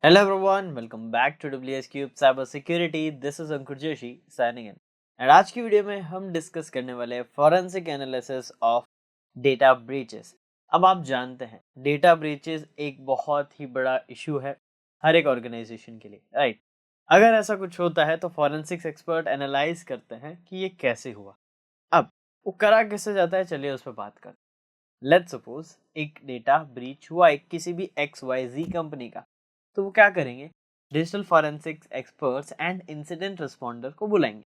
Hello everyone, welcome back to WS Cube Cyber Security. This is Ankur Joshi signing in. And आज की video में हम discuss करने वाले हैं forensic analysis of data breaches. अब आप जानते हैं डेटा ब्रीचेस एक बहुत ही बड़ा इशू है हर एक ऑर्गेनाइजेशन के लिए, राइट? अगर ऐसा कुछ होता है तो फॉरेंसिक्स एक्सपर्ट एनालाइज करते हैं कि ये कैसे हुआ। अब वो करा कैसे जाता है, चलिए उस पर बात करते हैं। लेट्स सपोज एक डेटा ब्रीच हुआ एक किसी भी XYZ कंपनी का, तो वो क्या करेंगे, digital forensics experts and incident responder को बुलाएंगे,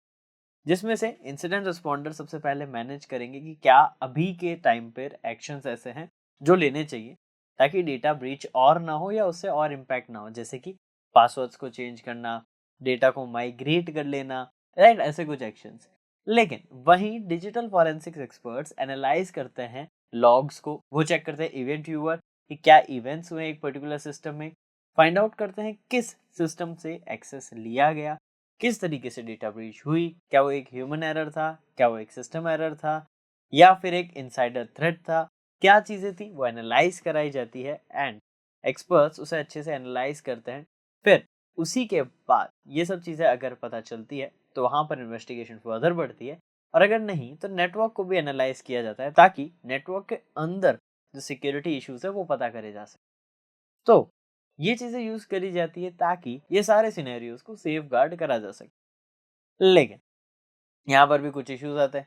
जिसमें से इंसिडेंट रिस्पॉन्डर सबसे पहले मैनेज करेंगे कि क्या अभी के टाइम पर एक्शंस ऐसे हैं जो लेने चाहिए ताकि डेटा ब्रीच और ना हो या उससे और इम्पैक्ट ना हो, जैसे कि पासवर्ड्स को चेंज करना, डेटा को माइग्रेट कर लेना, राइट? ऐसे कुछ एक्शंस। लेकिन वहीं डिजिटल फॉरेंसिक्स एक्सपर्ट्स एनालाइज करते हैं लॉग्स को, वो चेक करते हैं इवेंट व्यूअर कि क्या इवेंट्स हुए एक पर्टिकुलर सिस्टम में, फाइंड आउट करते हैं किस सिस्टम से एक्सेस लिया गया, किस तरीके से डेटा ब्रीच हुई, क्या वो एक ह्यूमन एरर था, क्या वो एक सिस्टम एरर था, या फिर एक इनसाइडर थ्रेट था, क्या चीज़ें थी, वो एनालाइज कराई जाती है एंड एक्सपर्ट्स उसे अच्छे से एनालाइज करते हैं। फिर उसी के बाद ये सब चीज़ें अगर पता चलती है तो वहाँ पर इन्वेस्टिगेशन फर्दर बढ़ती है, और अगर नहीं तो नेटवर्क को भी एनालाइज किया जाता है ताकि नेटवर्क के अंदर जो सिक्योरिटी इश्यूज है वो पता करे जा सके। तो ये चीज़ें यूज़ करी जाती है ताकि ये सारे सिनेरियोज को सेफ गार्ड करा जा सके। लेकिन यहाँ पर भी कुछ इश्यूज आते हैं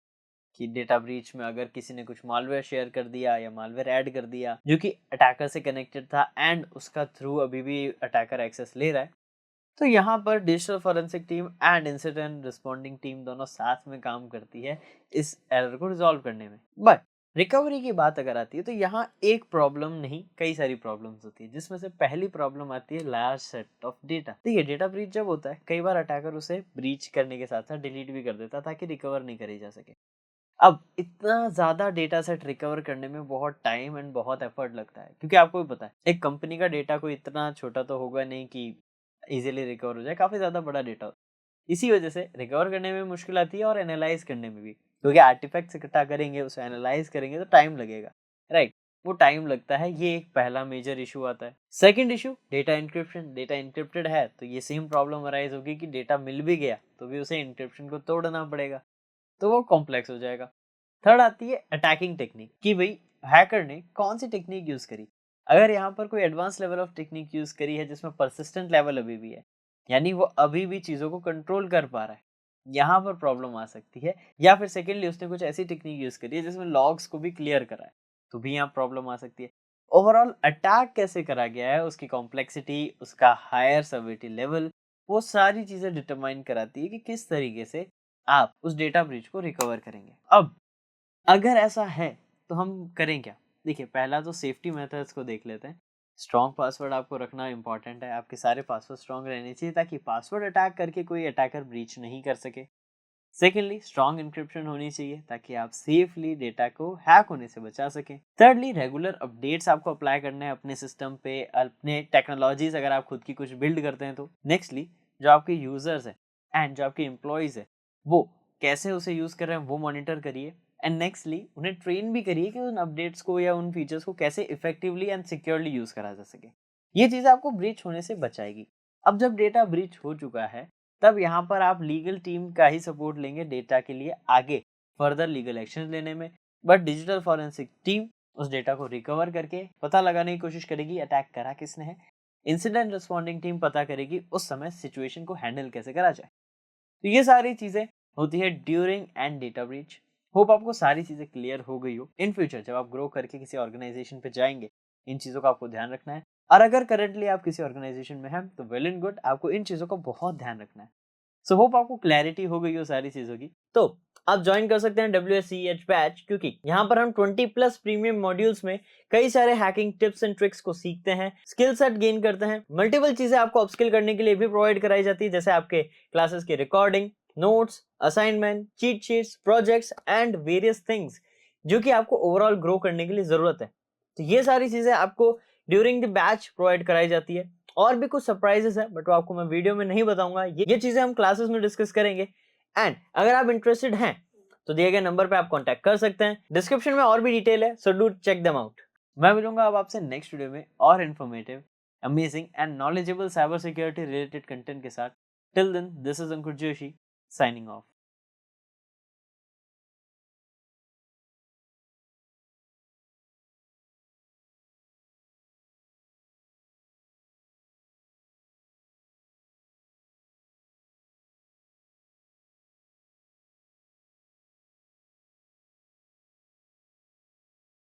कि डेटा ब्रीच में अगर किसी ने कुछ मालवेयर शेयर कर दिया या मालवेयर ऐड कर दिया जो कि अटैकर से कनेक्टेड था एंड उसका थ्रू अभी भी अटैकर एक्सेस ले रहा है, तो यहाँ पर digital forensic team and incident responding team दोनों साथ में काम करती है इस एरर को रिजॉल्व करने में। बट रिकवरी की बात अगर आती है तो यहाँ एक प्रॉब्लम नहीं, कई सारी प्रॉब्लम्स होती है, जिसमें से पहली प्रॉब्लम आती है लार्ज सेट ऑफ डेटा। देखिए, डेटा ब्रीच जब होता है कई बार अटैकर उसे ब्रीच करने के साथ साथ डिलीट भी कर देता ताकि रिकवर नहीं करी जा सके। अब इतना ज़्यादा डेटा सेट रिकवर करने में बहुत टाइम एंड बहुत एफर्ट लगता है, क्योंकि आपको भी पता है एक कंपनी का डेटा कोई इतना छोटा तो होगा नहीं कि इजीली रिकवर हो जाए, काफ़ी ज़्यादा बड़ा डेटा होता है। इसी वजह से रिकवर करने में मुश्किल आती है और एनालाइज करने में भी, क्योंकि आर्टिफैक्ट्स इकट्ठा करेंगे, उसे एनालाइज करेंगे तो टाइम लगेगा, राइट? वो टाइम लगता है, ये एक पहला मेजर इशू आता है। Second issue data encryption. Data encrypted है तो ये सेम प्रॉब्लम अराइज होगी कि डेटा मिल भी गया तो भी उसे इंक्रिप्शन को तोड़ना पड़ेगा, तो वो कॉम्प्लेक्स हो जाएगा। थर्ड आती है अटैकिंग टेक्निक कि भाई हैकर ने कौन सी टेक्निक यूज करी। अगर यहाँ पर कोई advance level of technique use करी है जिसमें परसिस्टेंट लेवल अभी भी है, यानी वो अभी भी चीजों को कंट्रोल कर पा रहा है, यहाँ पर प्रॉब्लम आ सकती है। या फिर सेकेंडली उसने कुछ ऐसी टेक्निक यूज करी है जिसमें लॉग्स को भी क्लियर करा है, तो भी यहाँ प्रॉब्लम आ सकती है। ओवरऑल अटैक कैसे करा गया है, उसकी कॉम्प्लेक्सिटी, उसका हायर सेवरिटी लेवल, वो सारी चीजें डिटरमाइन कराती है कि किस तरीके से आप उस डेटा ब्रीच को रिकवर करेंगे। अब अगर ऐसा है तो हम करें क्या? देखिए, पहला तो सेफ्टी मेथड्स को देख लेते हैं। स्ट्रॉन्ग पासवर्ड आपको रखना इंपॉर्टेंट है, आपके सारे पासवर्ड स्ट्रॉन्ग रहने चाहिए ताकि पासवर्ड अटैक करके कोई अटैकर ब्रीच नहीं कर सके। सेकेंडली, स्ट्रॉन्ग इंक्रिप्शन होनी चाहिए ताकि आप सेफली डेटा को हैक होने से बचा सकें। थर्डली, रेगुलर अपडेट्स आपको अप्लाई करने हैं अपने सिस्टम पे, अपने टेक्नोलॉजीज अगर आप खुद की कुछ बिल्ड करते हैं तो। नेक्स्टली, जो आपके यूजर्स हैं एंड जो आपके एम्प्लॉयज है वो कैसे उसे यूज कर रहे हैं वो मॉनिटर करिए। एंड नेक्स्टली, उन्हें ट्रेन भी करिए कि उन अपडेट्स को या उन फीचर्स को कैसे इफेक्टिवली एंड सिक्योरली यूज करा जा सके। ये चीजें आपको ब्रीच होने से बचाएगी। अब जब डेटा ब्रीच हो चुका है तब यहाँ पर आप लीगल टीम का ही सपोर्ट लेंगे डेटा के लिए आगे फर्दर लीगल एक्शन लेने में। बट डिजिटल फॉरेंसिक टीम उस डेटा को रिकवर करके पता लगाने की कोशिश करेगी अटैक करा किसने है। इंसिडेंट रिस्पॉन्डिंग टीम पता करेगी उस समय सिचुएशन को हैंडल कैसे करा जाए। तो ये सारी चीजें होती है during and data breach. Hope आपको सारी चीजें क्लियर हो गई हो। इन फ्यूचर जब आप ग्रो करके किसी ऑर्गेनाइजेशन पे जाएंगे इन चीजों का आपको ध्यान रखना है, और अगर करंटली आप किसी ऑर्गेनाइजेशन में हैं तो वेल एंड गुड, आपको इन चीजों का बहुत ध्यान रखना है। सो होप आपको क्लैरिटी हो गई हो सारी चीजों की। तो आप ज्वाइन कर सकते हैं WSCH बैच, क्योंकि यहाँ पर हम 20+ प्रीमियम मॉड्यूल्स में कई सारे हैकिंग टिप्स एंड ट्रिक्स को सीखते हैं, स्किल सेट गेन करते हैं, मल्टीपल चीजें आपको अपस्किल करने के लिए भी प्रोवाइड कराई जाती है, जैसे आपके क्लासेस की recording, notes, assignment, cheat sheets, projects and various things जो कि आपको ओवरऑल ग्रो करने के लिए जरूरत है। तो ये सारी चीजें आपको ड्यूरिंग द बैच प्रोवाइड कराई जाती है। और भी कुछ सरप्राइजेस है बट वो आपको मैं वीडियो में नहीं बताऊंगा, ये चीजें हम क्लासेस में डिस्कस करेंगे। एंड अगर आप इंटरेस्टेड हैं तो दिए गए नंबर पे आप कांटेक्ट कर सकते हैं, डिस्क्रिप्शन में और भी डिटेल है, so do check them out. मैं मिलूंगा अब आपसे नेक्स्ट वीडियो में और informative amazing and knowledgeable cyber security related content के साथ। Till then, this is Ankur Joshi signing of.